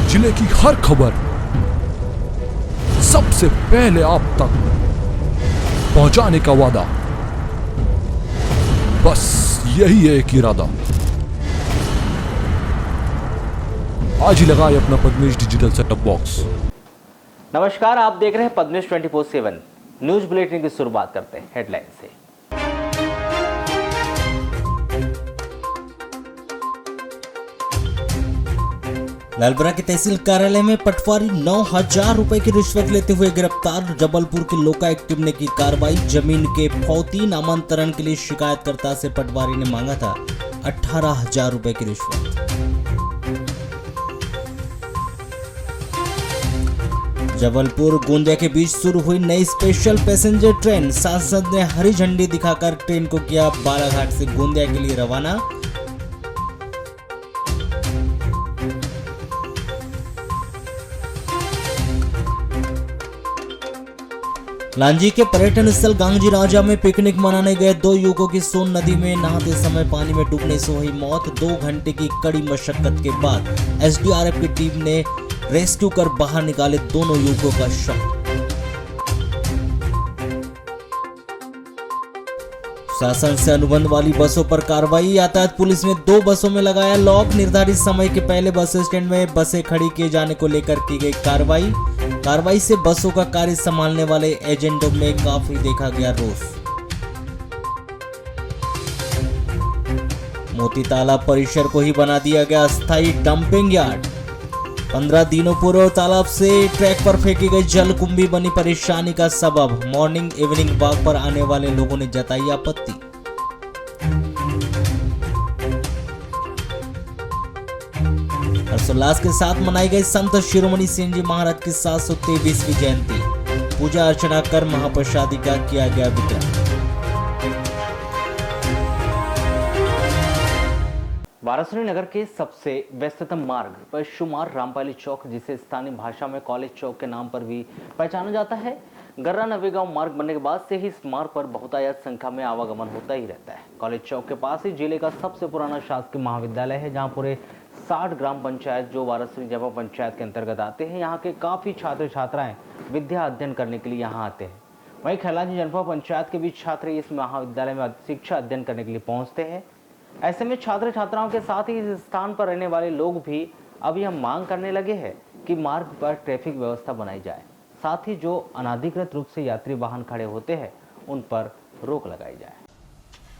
जिले की हर खबर सबसे पहले आप तक पहुंचाने का वादा, बस यही है एक इरादा। आज ही लगाए अपना पद्मेश डिजिटल सेटअप बॉक्स। नमस्कार, आप देख रहे हैं पद्मेश 24/7 न्यूज बुलेटिन की शुरुआत करते हैं हेडलाइन से। लालबरा के तहसील कार्यालय में पटवारी 9,000 रुपए की रिश्वत लेते हुए गिरफ्तार। जबलपुर की लोकायुक्त टीम ने की कार्रवाई। जमीन के फौती नामांतरण के लिए शिकायतकर्ता से पटवारी ने मांगा था 18,000 रुपए की रिश्वत। जबलपुर गोंदिया के बीच शुरू हुई नई स्पेशल पैसेंजर ट्रेन। सांसद ने हरी झंडी दिखाकर ट्रेन को किया बालाघाट से गोंदिया के लिए रवाना। लांजी के पर्यटन स्थल गांगजी राजा में पिकनिक मनाने गए 2 युवकों की सोन नदी में नहाते समय पानी में डूबने से हुई मौत। 2 घंटे की कड़ी मशक्कत के बाद एसडीआरएफ की टीम ने रेस्क्यू कर बाहर निकाले दोनों युवकों का शव। शासन से अनुबंध वाली बसों पर कार्रवाई। यातायात पुलिस ने 2 बसों में लगाया लॉक। निर्धारित समय के पहले बस स्टैंड में बसें खड़ी किए जाने को लेकर की गई कार्रवाई से बसों का कार्य संभालने वाले एजेंटों में काफी देखा गया रोष। मोती तालाब परिसर को ही बना दिया गया अस्थायी डंपिंग यार्ड। 15 दिनों पूर्व तालाब से ट्रैक पर फेंकी गई जलकुंभी बनी परेशानी का सबब। मॉर्निंग इवनिंग वॉक पर आने वाले लोगों ने जताई आपत्ति। हर्षोल्लास के साथ मनाई गई संत शिरोमणि सेन जी महाराज की 723वीं जयंती। पूजा अर्चना कर महाप्रसादी का किया गया वितरण। वाराणसी नगर के सबसे व्यस्ततम मार्ग पशुमार रामपाली चौक, जिसे स्थानीय भाषा में कॉलेज चौक के नाम पर भी पहचाना जाता है, गर्रा नवेगांव मार्ग बनने के बाद से ही इस मार्ग पर बहुतायत संख्या में आवागमन होता ही रहता है। कॉलेज चौक के पास ही जिले का सबसे पुराना शासकीय महाविद्यालय है, जहां पूरे 60 ग्राम पंचायत जो वाराणसी जनपद पंचायत के अंतर्गत आते हैं, यहाँ के काफ़ी छात्र छात्राएं विद्या अध्ययन करने के लिए यहाँ आते हैं। वहीं खैलांजी जनपद पंचायत के भी छात्र इस महाविद्यालय में शिक्षा अध्ययन करने के लिए पहुँचते हैं। ऐसे में छात्र छात्राओं के साथ ही इस स्थान पर रहने वाले लोग भी अब यह मांग करने लगे हैं कि मार्ग पर ट्रैफिक व्यवस्था बनाई जाए, साथ ही जो अनाधिकृत रूप से यात्री वाहन खड़े होते हैं उन पर रोक लगाई जाए।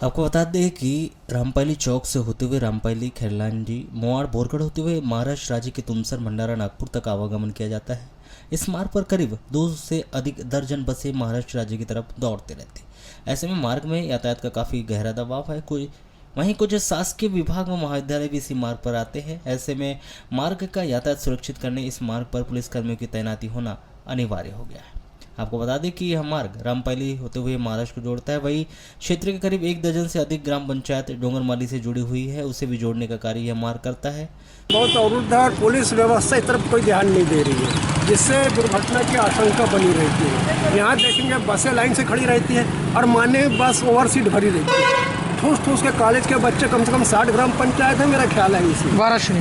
आपको बता दें कि रामपाली चौक से होते हुए रामपाली, खैरलांजी, मोवाड़, बोरगढ़ होते हुए महाराष्ट्र राज्य के तुमसर, भंडारा, नागपुर तक आवागमन किया जाता है। इस मार्ग पर करीब 2 से अधिक दर्जन बसें महाराष्ट्र राज्य की तरफ दौड़ते रहते। ऐसे में मार्ग में यातायात का काफ़ी गहरा दबाव है। वहीं कुछ शासकीय विभाग व महाविद्यालय भी इसी मार्ग पर आते हैं। ऐसे में मार्ग का यातायात सुरक्षित करने इस मार्ग पर पुलिसकर्मियों की तैनाती होना अनिवार्य हो गया है। आपको बता दें कि यह मार्ग रामपाली होते हुए महाराष्ट्र को जोड़ता है। वहीं क्षेत्र के करीब 1 दर्जन से अधिक ग्राम पंचायत डोंगरमाली से जुड़ी हुई है, उसे भी जोड़ने का कार्य यह मार्ग करता है। बहुत अवरुद्ध है और पुलिस व्यवस्था इस तरफ कोई ध्यान नहीं दे रही है, जिससे दुर्घटना की आशंका बनी रहती है। यहाँ देखेंगे बसें लाइन से खड़ी रहती है और माने बस ओवरसीट भरी रहती है। ठूस ठूस के कॉलेज के बच्चे कम से कम 60 ग्राम पंचायत है मेरा ख्याल है इसी वाराणसी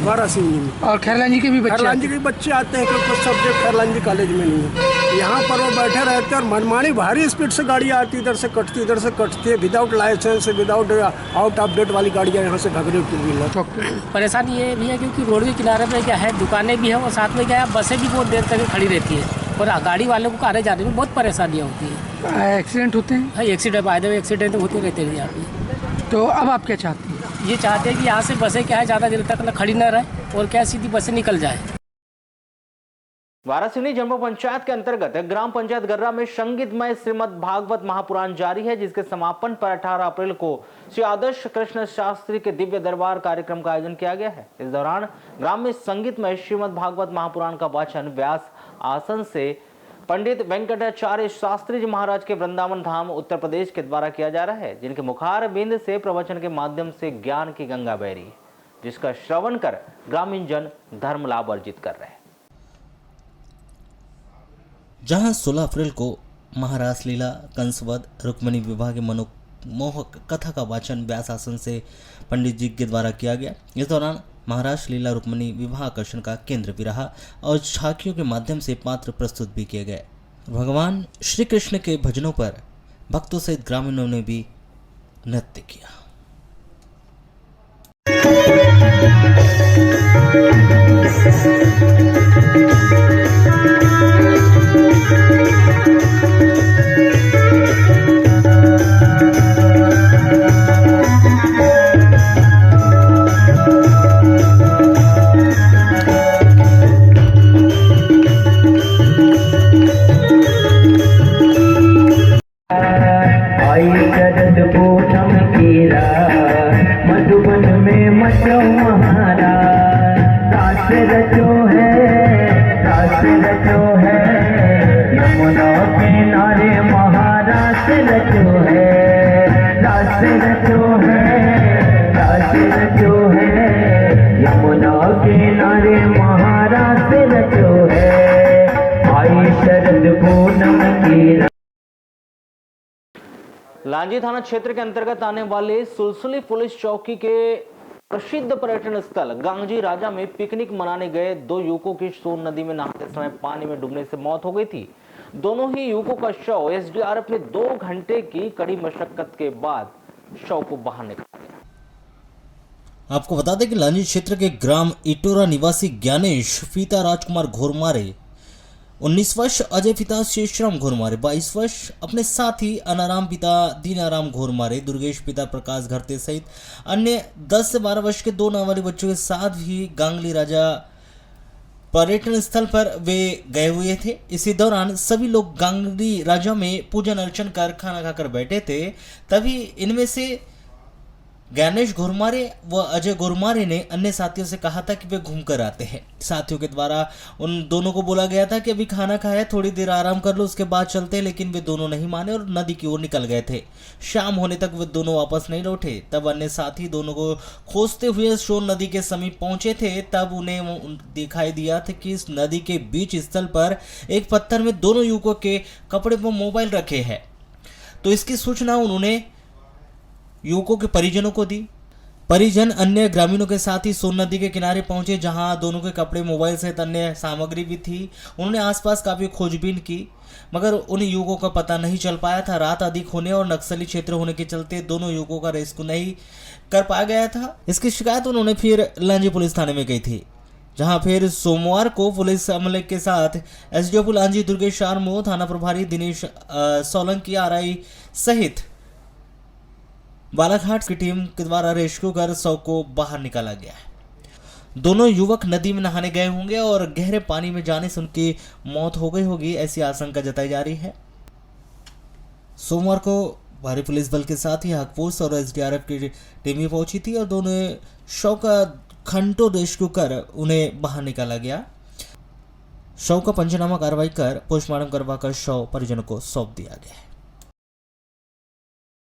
में। और खैरलांजी के भी बच्चे आते हैं, क्योंकि कुछ सब्जेक्ट खैरलांजी कॉलेज में नहीं है। यहाँ पर वो बैठे रहते हैं और मनमानी भारी स्पीड से गाड़ियाँ आती, इधर से कटती है, without licence, without out of date वाली गाड़ियाँ यहाँ से भाग रही है। परेशानी ये भी है क्योंकि रोड के किनारे पे क्या है, दुकानें भी है और साथ में क्या है, बसें भी बहुत देर तक खड़ी रहती है और गाड़ी वालों को आने जाने में बहुत परेशानियाँ होती है। एक्सीडेंट होते हैं। हाँ, एक्सीडेंट होते रहते हैं यहाँ पे। तो अब आप क्या चाहते हैं? ये चाहते हैं कि यहाँ से बसें क्या है ज़्यादा देर तक न खड़ी न रहे और क्या सीधी बसें निकल जाए। वाराणसी जनपद पंचायत के अंतर्गत ग्राम पंचायत गर्रा में संगीतमय श्रीमद् भागवत महापुराण जारी है, जिसके समापन पर 18 अप्रैल को श्री आदर्श कृष्ण शास्त्री के दिव्य दरबार कार्यक्रम का आयोजन किया गया है। इस दौरान ग्राम में संगीतमय श्रीमद् भागवत महापुराण का वाचन व्यास आसन से पंडित वेंकटाचार्य शास्त्री जी महाराज के वृंदावन धाम उत्तर प्रदेश के द्वारा किया जा रहा है, जिनके मुखार बिंद से प्रवचन के माध्यम से ज्ञान की गंगा बह रही है, जिसका श्रवण कर ग्रामीण जन धर्म लाभ अर्जित कर रहे हैं। जहां 16 अप्रैल को महारास लीला, कंसवध, रुक्मिणी विवाह के मोहक कथा का वाचन व्यास आसन से पंडित जी के द्वारा किया गया। इस दौरान महाराष्ट्र लीला रुक्मिणी विवाह आकर्षण का केंद्र भी रहा और झांकियों के माध्यम से पात्र प्रस्तुत भी किए गए। भगवान श्री कृष्ण के भजनों पर भक्तों सहित ग्रामीणों ने भी नृत्य किया। आई शरद पूनम की रात, मधुबन में मचो महारा, रात रचो है यमुना किनारे महाराज रचो है, रात रचो है यमुना किनारे महाराज रचो है। आई शरद पूनम की रात। लांजी थाना क्षेत्र के अंतर्गत आने वाले सुलसुली पुलिस चौकी के प्रसिद्ध पर्यटन स्थल गांगजी राजा में पिकनिक मनाने गए दो युवकों की सोन नदी में नहाते समय पानी में डूबने से मौत हो गई थी। दोनों ही युवकों का शव एसडीआरएफ ने 2 घंटे की कड़ी मशक्कत के बाद शव को बाहर निकाला गया। आपको बता दें कि लांजी क्षेत्र के ग्राम इटोरा निवासी ज्ञानेश पिता राजकुमार घोरमारे, 19 वर्ष अजय पिता शेषराम घोरमारे, 22 वर्ष अपने साथी अनाराम पिता दीनाराम घोरमारे, दुर्गेश पिता प्रकाश घरते सहित अन्य 10 से 12 वर्ष के 2 नाबालिग बच्चों के साथ भी गांगली राजा पर्यटन स्थल पर वे गए हुए थे। इसी दौरान सभी लोग गांगली राजा में पूजन अर्चन कर खाना खाकर बैठे थे। तभी इनमें से ज्ञानेश घोरमारे व अजय घोरमारे ने अन्य साथियों से कहा था कि वे घूमकर आते हैं। साथियों के द्वारा उन दोनों को बोला गया था कि अभी खाना खाया, थोड़ी देर आराम कर लो, उसके बाद चलते हैं, लेकिन वे दोनों नहीं माने और नदी की ओर निकल गए थे। शाम होने तक वे दोनों वापस नहीं लौटे। तब अन्य साथी दोनों को खोजते हुए सोन नदी के समीप पहुंचे थे। तब उन्हें दिखाई दिया था कि इस नदी के बीच स्थल पर एक पत्थर में दोनों युवकों के कपड़े व मोबाइल रखे हैं। तो इसकी सूचना उन्होंने युवकों के परिजनों को दी। परिजन अन्य ग्रामीणों के साथ ही सोन नदी के किनारे पहुंचे, जहां दोनों के कपड़े, मोबाइल सहित अन्य सामग्री भी थी। उन्होंने आसपास काफी खोजबीन की, मगर उन युवकों का पता नहीं चल पाया था। रात अधिक होने और नक्सली क्षेत्र होने के चलते दोनों युवकों का रेस्क्यू नहीं कर पाया गया था। इसकी शिकायत उन्होंने फिर लांजी पुलिस थाने में की थी, जहां फिर सोमवार को पुलिस अमले के साथ एसडीओ लांजी दुर्गेश आर्मो, थाना प्रभारी दिनेश सोलंकी आरआई सहित बालाघाट की टीम के द्वारा रेस्क्यू कर शव को बाहर निकाला गया है। दोनों युवक नदी में नहाने गए होंगे और गहरे पानी में जाने से उनकी मौत हो गई होगी, ऐसी आशंका जताई जा रही है। सोमवार को भारी पुलिस बल के साथ ही हाकपोस्ट और एसडीआरएफ की टीम भी पहुंची थी और दोनों शव का घंटों रेस्क्यू कर उन्हें बाहर निकाला गया। शव का पंचनामा कार्रवाई कर पोस्टमार्टम करवाकर शव परिजनों को सौंप दिया गया है।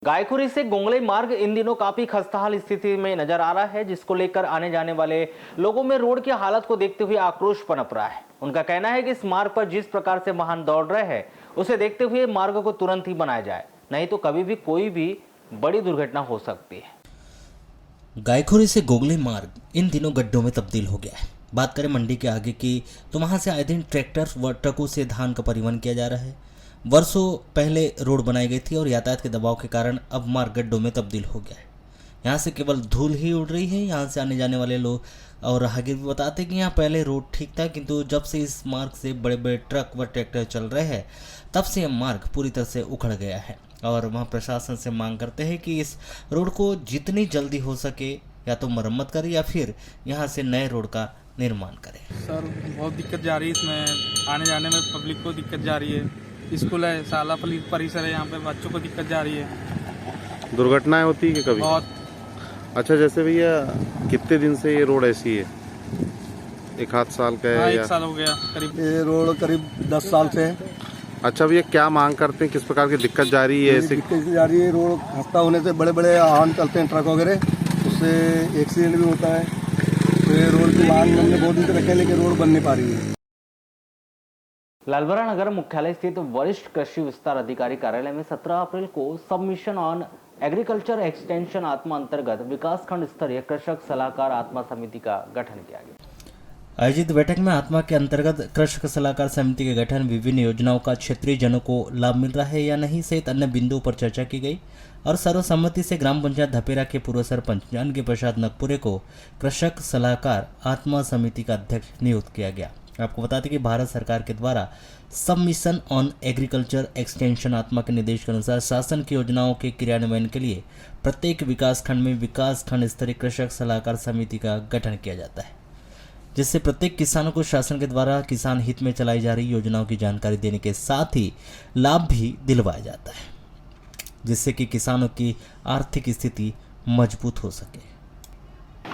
गायखुरी से गोंगले मार्ग इन दिनों काफी खस्ताहाल स्थिति में नजर आ रहा है, जिसको लेकर आने जाने वाले लोगों में रोड की हालत को देखते हुए आक्रोश पनप रहा है। उनका कहना है कि इस मार्ग पर जिस प्रकार से वाहन दौड़ रहे हैं, उसे देखते हुए मार्ग को तुरंत ही बनाया जाए, नहीं तो कभी भी कोई भी बड़ी दुर्घटना हो सकती है। गायखुरी से गोगले मार्ग इन दिनों गड्ढों में तब्दील हो गया है। बात करें मंडी के आगे की, तो वहां से आए दिन ट्रैक्टर व ट्रकों से धान का परिवहन किया जा रहा है। वर्षों पहले रोड बनाई गई थी और यातायात के दबाव के कारण अब मार्ग गड्ढों में तब्दील हो गया है। यहाँ से केवल धूल ही उड़ रही है। यहाँ से आने जाने वाले लोग और राहगीर भी बताते हैं कि यहाँ पहले रोड ठीक था, किंतु जब से इस मार्ग से बड़े बड़े ट्रक व ट्रैक्टर चल रहे हैं, तब से यह मार्ग पूरी तरह से उखड़ गया है। और वहाँ प्रशासन से मांग करते हैं कि इस रोड को जितनी जल्दी हो सके या तो मरम्मत करे या फिर यहाँ से नए रोड का निर्माण करे। सर बहुत दिक्कत जा रही है, इसमें आने जाने में पब्लिक को दिक्कत जा रही है। स्कूल है, शाला परिसर है, यहाँ पे बच्चों को दिक्कत जा रही है। दुर्घटनाएं होती है कि कभी? बहुत। अच्छा, जैसे भैया कितने दिन से ये रोड ऐसी है? 1 साल का है? हाँ, या 1 साल हो गया करीब। ये रोड करीब 10 साल से है। अच्छा भैया, क्या मांग करते हैं, किस प्रकार की दिक्कत जा रही है? ऐसे दिक्कत जा रही है, रोड खस्ता होने से बड़े बड़े वाहन चलते हैं, ट्रक वगैरह, उससे एक्सीडेंट भी होता है। तो ये रोड की मांग हमने बहुत दिन से रखे, लेकिन रोड बन नहीं पा रही है। लालबरा नगर मुख्यालय स्थित वरिष्ठ कृषि विस्तार अधिकारी कार्यालय में 17 अप्रैल को सबमिशन ऑन एग्रीकल्चर एक्सटेंशन आत्मा अंतर्गत विकासखंड स्तरीय कृषक सलाहकार आत्मा समिति का गठन किया गया। आयोजित बैठक में आत्मा के अंतर्गत कृषक सलाहकार समिति के गठन, विभिन्न योजनाओं का क्षेत्रीय जनों को लाभ मिल रहा है या नहीं सहित अन्य बिंदुओं पर चर्चा की गई और सर्वसम्मति से ग्राम पंचायत धपेरा के पूर्व सरपंच जानकी प्रसाद नगपुरे को कृषक सलाहकार आत्मा समिति का अध्यक्ष नियुक्त किया गया। आपको बता दें कि भारत सरकार के द्वारा सब मिशन ऑन एग्रीकल्चर एक्सटेंशन आत्मा के निर्देश के अनुसार शासन की योजनाओं के क्रियान्वयन के लिए प्रत्येक विकासखंड में विकासखंड स्तरीय कृषक सलाहकार समिति का गठन किया जाता है, जिससे प्रत्येक किसानों को शासन के द्वारा किसान हित में चलाई जा रही योजनाओं की जानकारी देने के साथ ही लाभ भी दिलवाया जाता है, जिससे कि किसानों की आर्थिक स्थिति मजबूत हो सके।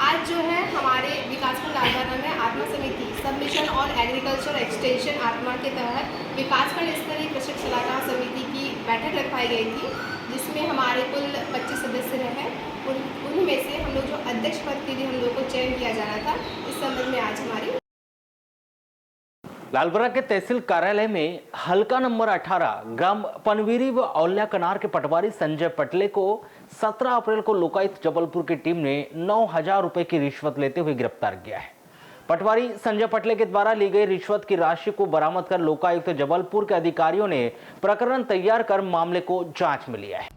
आज जो है हमारे विकासखंड लालबाना में आत्मा समिति सब मिशन ऑन एग्रीकल्चर एक्सटेंशन आत्मा के तहत विकासखंड स्तरीय कृषक सलाहकार समिति की बैठक रखवाई गई थी, जिसमें हमारे कुल 25 सदस्य रहे। उन्हीं में से हम लोग जो अध्यक्ष पद के लिए हम लोग को चयन किया जाना था, इस संबंध में आज हमारी लालबरा के तहसील कार्यालय में हल्का नंबर 18 ग्राम पनवीरी व औल्या कनार के पटवारी संजय पटले को 17 अप्रैल को लोकायुक्त जबलपुर की टीम ने 9,000 रुपए की रिश्वत लेते हुए गिरफ्तार किया है। पटवारी संजय पटले के द्वारा ली गई रिश्वत की राशि को बरामद कर लोकायुक्त जबलपुर के अधिकारियों ने प्रकरण तैयार कर मामले को जांच में लिया है।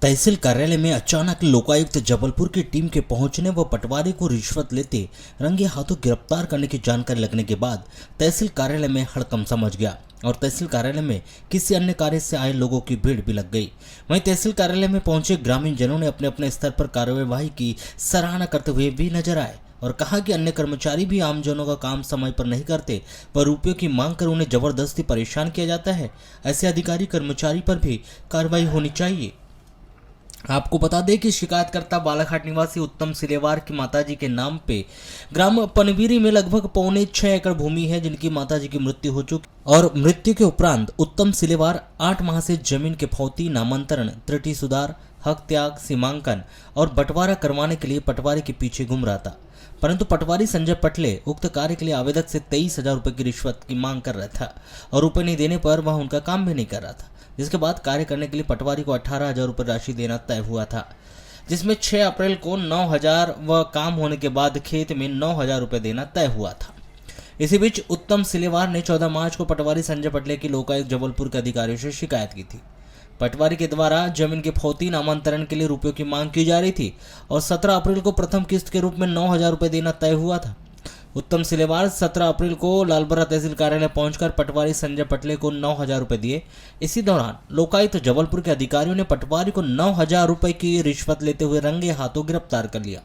तहसील कार्यालय में अचानक लोकायुक्त जबलपुर की टीम के पहुंचने व पटवारी को रिश्वत लेते रंगे हाथों गिरफ्तार करने की जानकारी लगने के बाद तहसील कार्यालय में हड़कंप मच गया और तहसील कार्यालय में किसी अन्य कार्य से आए लोगों की भीड़ भी लग गई। वहीं तहसील कार्यालय में पहुंचे ग्रामीण जनों ने अपने अपने स्तर पर कार्यवाही की सराहना करते हुए भी नजर आए और कहा कि अन्य कर्मचारी भी आमजनों का काम समय पर नहीं करते, पर रुपयों की मांग कर उन्हें जबरदस्ती परेशान किया जाता है। ऐसे अधिकारी कर्मचारी पर भी कार्रवाई होनी चाहिए। आपको बता दें कि शिकायतकर्ता बालाघाट निवासी उत्तम सिलेवार की माताजी के नाम पे ग्राम पनवीरी में लगभग 6.25 एकड़ भूमि है, जिनकी माताजी की मृत्यु हो चुकी और मृत्यु के उपरांत उत्तम सिलेवार 8 माह से जमीन के फौती, नामांतरण, त्रुटि सुधार, हक त्याग, सीमांकन और बंटवारा करवाने के लिए पटवारी के पीछे घूम रहा था, परंतु पटवारी संजय पटले उक्त कार्य के लिए आवेदक से 23,000 रुपए की रिश्वत की मांग कर रहा था और रुपए नहीं देने पर वह उनका काम भी नहीं कर रहा था, जिसके बाद कार्य करने के लिए पटवारी को 18,000 रुपये राशि देना तय हुआ था, जिसमें 6 अप्रैल को 9,000 व काम होने के बाद खेत में 9,000 रुपये देना तय हुआ था। इसी बीच उत्तम सिलेवार ने 14 मार्च को पटवारी संजय पटले की लोकायुक्त जबलपुर के अधिकारियों से शिकायत की थी। पटवारी के द्वारा जमीन के फौती, नामांतरण के लिए रुपयों की मांग की जा रही थी और 17 अप्रैल को प्रथम किस्त के रूप में 9,000 रुपये देना तय हुआ था। उत्तम सिलेवार 17 अप्रैल को लालबरा तहसील कार्यालय पहुंचकर पटवारी संजय पटले को 9,000 रुपये दिए। इसी दौरान लोकायुक्त जबलपुर के अधिकारियों ने पटवारी को 9,000 रुपये की रिश्वत लेते हुए रंगे हाथों गिरफ्तार कर लिया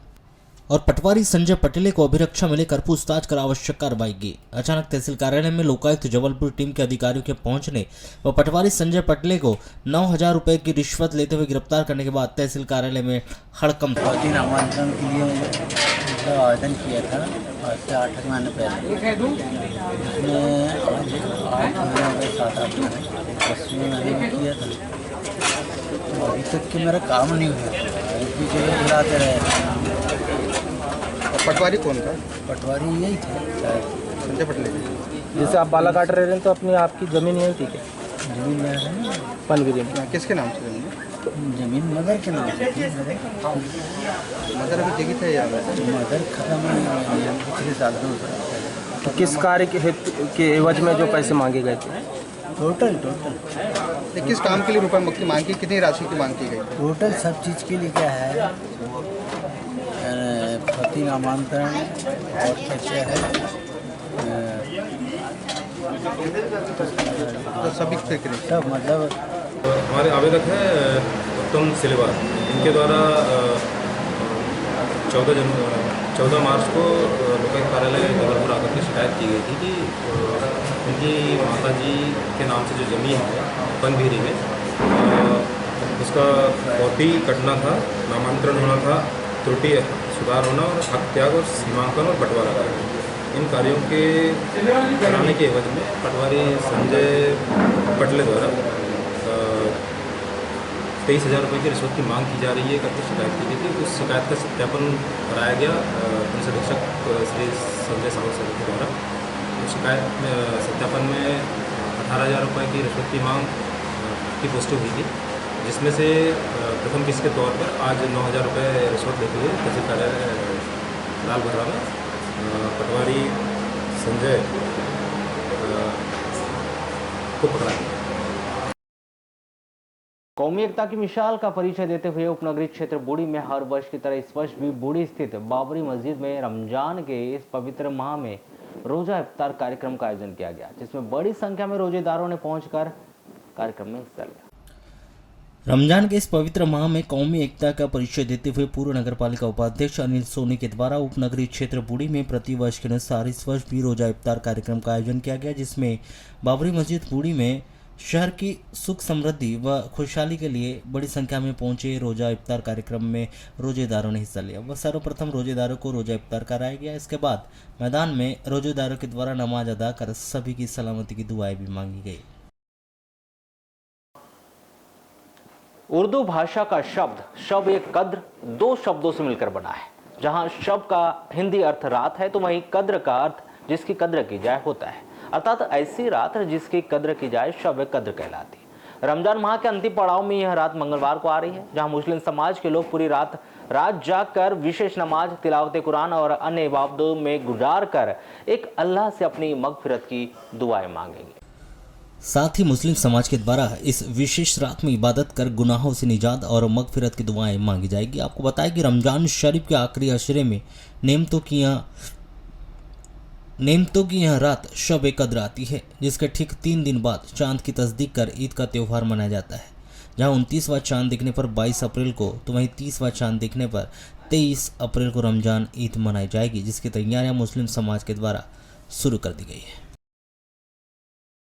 और पटवारी संजय पटले को अभिरक्षा में लेकर पूछताछ कर आवश्यक कार्रवाई की। अचानक तहसील कार्यालय में लोकायुक्त जबलपुर टीम के अधिकारियों के पहुंचने व पटवारी संजय पटले को 9,000 रुपये की रिश्वत लेते हुए गिरफ्तार करने के बाद तहसील कार्यालय में हड़कंप। नामांकन के लिए आवेदन किया था आज से 8 महीने पहले, उसमें आज 8 महीने 7 महीने में किया था। तो अभी तक कि मेरा काम नहीं हुआ, एक भी जगह बुलाते रहे। पटवारी कौन था? पटवारी यही थे शायद संजय पटले। जैसे आप बालाघाट रह रहे हैं तो अपनी आपकी ज़मीन यही थी क्या? जमीन मेरा है ना पनवीरी में। किसके नाम से जमीन? जमीन मदर के नाम से थी। मदर अभी जगह थे यार? मदर खत्म है पिछले साल 2 साल। तो किस कार्य के एवज में जो पैसे मांगे गए थे? टोटल किस काम के लिए रुपये मुक्ति मांग की, कितनी राशि की मांग की गई? टोटल सब चीज़ के लिए क्या है, फौती, नामांतरण और क्या है, तो सभी फिक्र सब मतलब। हमारे आवेदक है उत्तम सिलेवार, इनके द्वारा 14 मार्च को लोकायुक्त कार्यालय जबलपुर आकर के शिकायत की गई थी कि उनकी माताजी के नाम से जो ज़मीन है पनवीरी में, उसका फौती कटना था, नामांतरण होना था, त्रुटि सुधार होना और हक त्याग और सीमांकन और बंटवारा करना, इन कार्यों के कराने के एवज में पटवारी संजय पटले द्वारा 23,000 रुपये की रिश्वत की मांग की जा रही है करके शिकायत की गई थी। उस शिकायत का सत्यापन कराया गया पुलिस अधीक्षक श्री संजय सावंत सर के द्वारा। शिकायत सत्यापन में 18,000 रुपये की रिश्वत की मांग की पुष्टि हुई थी, जिसमें से प्रथम किस्त के तौर पर आज 9,000 रुपये रिश्वत लेते हुए तहसील कार्यालय लाल बत्रा में पटवारी संजय को पकड़ा गया। कौमी एकता की मिसाल का परिचय देते हुए उपनगरीय क्षेत्र बूढ़ी में हर वर्ष की तरह इस वर्ष भी बूढ़ी स्थित बाबरी मस्जिद में रमजान के इस पवित्र माह में रोजा इफ्तार कार्यक्रम का आयोजन किया गया, जिसमें बड़ी संख्या में रोजेदारों ने पहुंचकर कार्यक्रम में हिस्सा लिया। रमजान के इस पवित्र माह में कौमी एकता का परिचय देते हुए पूर्व नगर पालिका उपाध्यक्ष अनिल सोनी के द्वारा उपनगरीय क्षेत्र बूढ़ी में प्रतिवर्ष के अनुसार इस वर्ष भी रोजा इफ्तार कार्यक्रम का आयोजन किया गया, जिसमें बाबरी मस्जिद बूढ़ी में शहर की सुख समृद्धि व खुशहाली के लिए बड़ी संख्या में पहुंचे रोजा इफ्तार कार्यक्रम में रोजेदारों ने हिस्सा लिया। वह सर्वप्रथम रोजेदारों को रोजा इफ्तार कराया गया। इसके बाद मैदान में रोजेदारों के द्वारा नमाज अदा कर सभी की सलामती की दुआएं भी मांगी गई। उर्दू भाषा का शब्द शब ए कद्र दो शब्दों से मिलकर बना है। जहां शब का हिंदी अर्थ रात है तो वहीं कद्र का अर्थ जिसकी कद्र की जाए होता है, अर्थात ऐसी रात जिसकी कद्र की जाए शब ए कद्र कहलाती है। रमजान माह के अंतिम पड़ाव में यह रात मंगलवार को आ रही है, जहां मुस्लिम समाज के लोग पूरी रात जागकर विशेष नमाज, तिलावत कुरान और अन्य इबादतों में गुजार कर एक अल्लाह से अपनी मगफिरत की दुआएं मांगेंगे। साथ ही मुस्लिम समाज के द्वारा इस विशेष रात में इबादत कर गुनाहों से निजात और मगफिरत की दुआएं मांगी जाएगी। आपको बताएं कि रमजान शरीफ के आखिरी अशरे में नेमतों की यह रात शब ए कद्र आती है, जिसके ठीक 3 दिन बाद चांद की तस्दीक कर ईद का त्यौहार मनाया जाता है। जहां 29वां चांद दिखने पर 22 अप्रैल को तो वहीं 30वां चांद दिखने पर 23 अप्रैल को रमजान ईद मनाई जाएगी, जिसकी तैयारियां मुस्लिम समाज के द्वारा शुरू कर दी गई है।